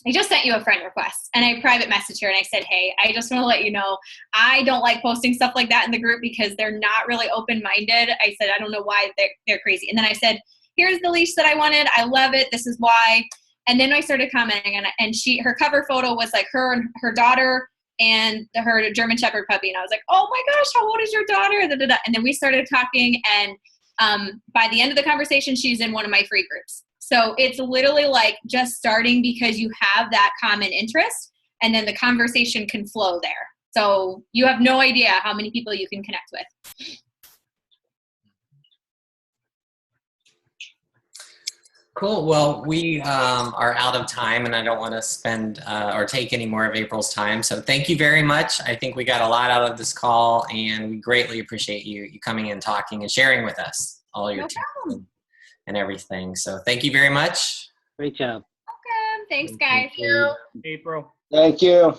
I just sent you a friend request, and I private messaged her, and I said, hey, I just want to let you know, I don't like posting stuff like that in the group because they're not really open-minded. I said, I don't know why they're crazy. And then I said, here's the leash that I wanted. I love it. This is why. And then I started commenting, and her cover photo was like her and her daughter and her German Shepherd puppy. And I was like, oh my gosh, how old is your daughter? Da, da, da. And then we started talking, and by the end of the conversation, she's in one of my free groups. So it's literally like just starting because you have that common interest, and then the conversation can flow there. So you have no idea how many people you can connect with. Cool. Well, we are out of time, and I don't want to spend or take any more of April's time. So thank you very much. I think we got a lot out of this call, and we greatly appreciate you coming and talking and sharing with us all your tips and everything. So thank you very much. Great job. Welcome. Thanks, guys. April. Thank you.